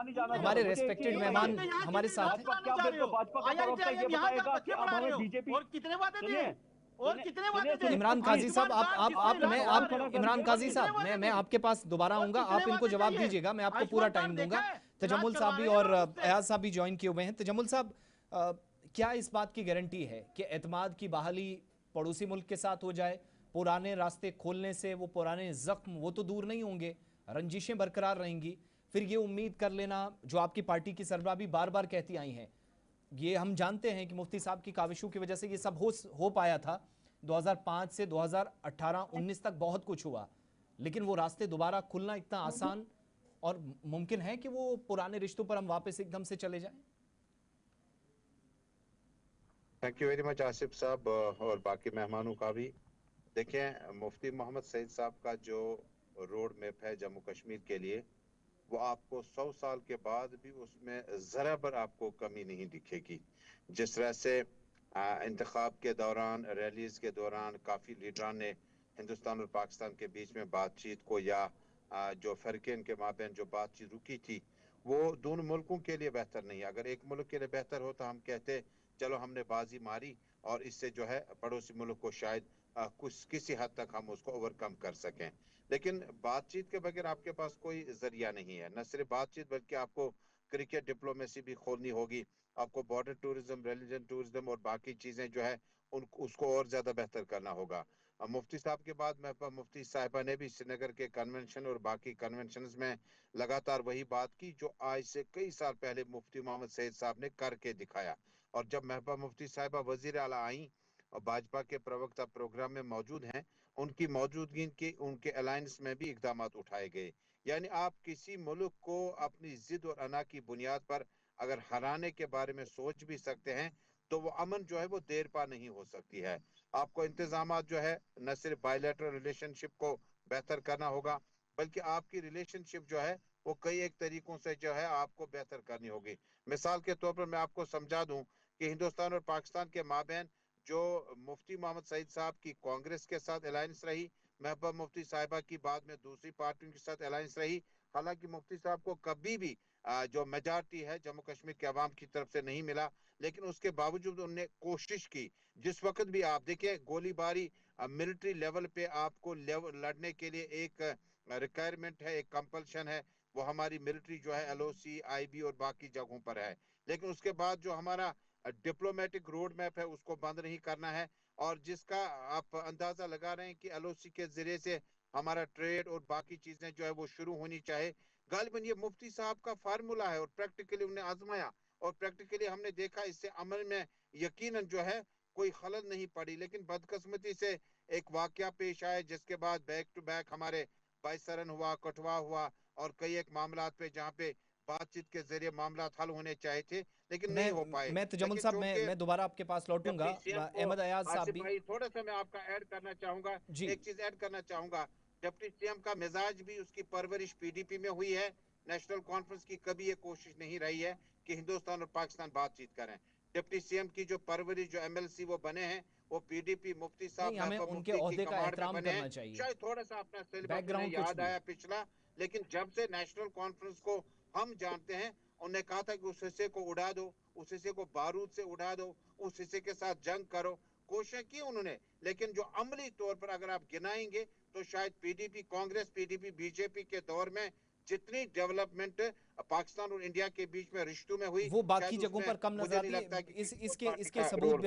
नहीं जाना हमारे चाहता। रेस्पेक्टेड मेहमान हमारे साथ हैं। भाजपा का प्रवक्ता ये बताएगा कि अब हमें बीजेपी, और कितने वादे थे सुनिए, और कितने वादे थे इमरान काजी साहब, इमरान काजी साहब, मैं आपके पास दोबारा आऊंगा, आप इनको जवाब दीजिएगा, मैं आपको पूरा टाइम दूंगा। तजम्मुल साहब भी और अयाज साहब भी ज्वाइन किए हुए हैं। तजम्मुल साहब, क्या इस बात की गारंटी है कि एतमाद की बहाली पड़ोसी मुल्क के साथ हो जाए? पुराने रास्ते खोलने से वो पुराने जख्म वो तो दूर नहीं होंगे, रंजिशें बरकरार रहेंगी। फिर ये उम्मीद कर लेना जो आपकी पार्टी की सरबराह भी बार बार कहती आई हैं, ये हम जानते हैं कि मुफ्ती साहब की काविशों की वजह से ये सब हो पाया था। 2005 से 2018-19 तक बहुत कुछ हुआ, लेकिन वो रास्ते दोबारा खुलना इतना आसान और मुमकिन है कि वो पुराने रिश्तों पर हम वापस एकदम से चले जाएं? Thank you very much Asif साहब और बाकी मेहमानों का भी। देखें, मुफ्ती मोहम्मद सईद साहब का जो रोड मैप है जम्मू कश्मीर के लिए, वो आपको 100 साल के बाद भी उसमें जरा बर आपको कमी नहीं दिखेगी। जिस तरह से इंतखाब के दौरान, रैलीज के दौरान काफ़ी लीडरान ने हिंदुस्तान और पाकिस्तान के बीच में बातचीत को या जो फ़र्क़ें के माबैन जो बातचीत रुकी थी, वो दोनों मुल्कों के लिए बेहतर नहीं है। अगर एक मुल्क के लिए बेहतर हो तो हम कहते चलो हमने बाजी मारी और इससे जो है पड़ोसी मुल्क को शायद कुछ किसी हद तक हम उसको ओवरकम कर सकें। लेकिन बातचीत के बगैर आपके पास कोई जरिया नहीं है। न सिर्फ बातचीत बल्कि आपको क्रिकेट डिप्लोमेसी भी खोलनी होगी, आपको बॉर्डर टूरिज्म, रिलीजन टूरिज्म और बाकी चीजें जो है उसको और ज्यादा बेहतर करना होगा। मुफ्ती साहब के बाद महबूबा मुफ्ती साहिबा ने भी श्रीनगर के कन्वेंशन और बाकी कन्वेंशंस में लगातार वही बात की जो आज से कई साल पहले मुफ्ती मोहम्मद सईद साहब ने करके दिखाया। और जब महबूबा मुफ्ती साहिबा वजीर आला आई और भाजपा के प्रवक्ता प्रोग्राम में मौजूद हैं, उनकी मौजूदगी के उनके अलायंस में भी इकदाम उठाए गए। यानी आप किसी मुल्क को अपनी जिद और अना की बुनियाद पर अगर हराने के बारे में सोच भी सकते हैं तो वो अमन जो है वो देर पा नहीं हो सकती है। आपको इंतजाम जो है न सिर्फ बायलैटरल रिलेशनशिप को बेहतर करना होगा, बल्कि आपकी रिलेशनशिप जो है वो कई एक तरीकों से जो है आपको बेहतर करनी होगी। मिसाल के तौर पर मैं आपको समझा दूं कि हिंदुस्तान और पाकिस्तान के माबैन जो मुफ्ती मोहम्मद सईद साहब की कांग्रेस के साथ अलायंस रही, महबूबा मुफ्ती साहिबा की बाद में दूसरी पार्टियों के साथ अलायंस रही। हालांकि मुफ्ती साहब को कभी भी जो मेजॉरिटी है जम्मू कश्मीर के अवाम की तरफ से नहीं मिला, लेकिन उसके बावजूद उन्होंने कोशिश की। जिस वक्त भी आप देखिए गोलीबारी मिलिट्री लेवल पे आपको लड़ने के लिए एक रिक्वायरमेंट है, एक कंपल्शन है, वो हमारी मिलिट्री जो है एलओसी, आईबी और बाकी जगहों पर है। लेकिन उसके बाद जो हमारा डिप्लोमेटिक रोड मैप है उसको बंद नहीं करना है। और जिसका आप अंदाजा लगा रहे हैं कि एलओसी के जरिए से हमारा ट्रेड और बाकी चीजें जो है वो शुरू होनी चाहिए। गालिबन ये मुफ्ती साहब का फार्मूला है और प्रैक्टिकली उन्हें आजमाया और प्रैक्टिकली हमने देखा इससे अमल में यकीनन जो है कोई खलल नहीं पड़ी। लेकिन बदकिस्मती से एक वाकया पेश आया जिसके बाद बैक टू बैक हमारे बाइसरन हुआ, कठवा हुआ और कई एक मामला पे जहाँ पे बातचीत के जरिए मामला हल होने चाहिए थे लेकिन नहीं हो पाए। मैं तजम्मुल लेकिन साहब, चूंकि मैं दोबारा आपके पास लौटूंगा। अहमद अयाज साहब आसिफ भी भाई थोड़ा सा मैं आपका ऐड करना चाहूंगा, जी। एक चीज ऐड करना चाहूंगा। डिप्टी सीएम का मिजाज भी उसकी परवरिश पीडीपी में हुई है। नेशनल कॉन्फ्रेंस की कभी ये कोशिश नहीं रही है कि हिंदुस्तान और पाकिस्तान बातचीत करें। डिप्टी सीएम की जो परवरिश, जो एमएलसी वो बने हैं, वो पीडीपी मुफ्ती साहब, नहीं, हमें महबूबा उनके मुफ्ती की ओहदे का कमांड में एहतराम बने हैं। करना चाहिए, शायद थोड़ा सा अपना सिलेबस उन्हें बैकग्राउंड कुछ याद भी। आया पिछला, लेकिन जब से नेशनल कॉन्फ्रेंस को हम जानते हैं, उन्होंने कहा था कि उस हिस्से को उड़ा दो, उस हिस्से को बारूद से उड़ा दो, उस हिस्से के साथ जंग करो, कोशिश की उन्होंने। लेकिन जो अमली तौर पर अगर आप गिनाएंगे तो शायद पीडीपी, कांग्रेस, पीडीपी, बीजेपी के दौर में जितनी डेवलपमेंट पाकिस्तान और इंडिया के बीच में रिश्तों में हुई, वो बाकी शायद जगहों उसमें पर कम नजर मुझे नहीं आती लगता है। कि किसी और इसके पार्टी इसके का सबूत रोल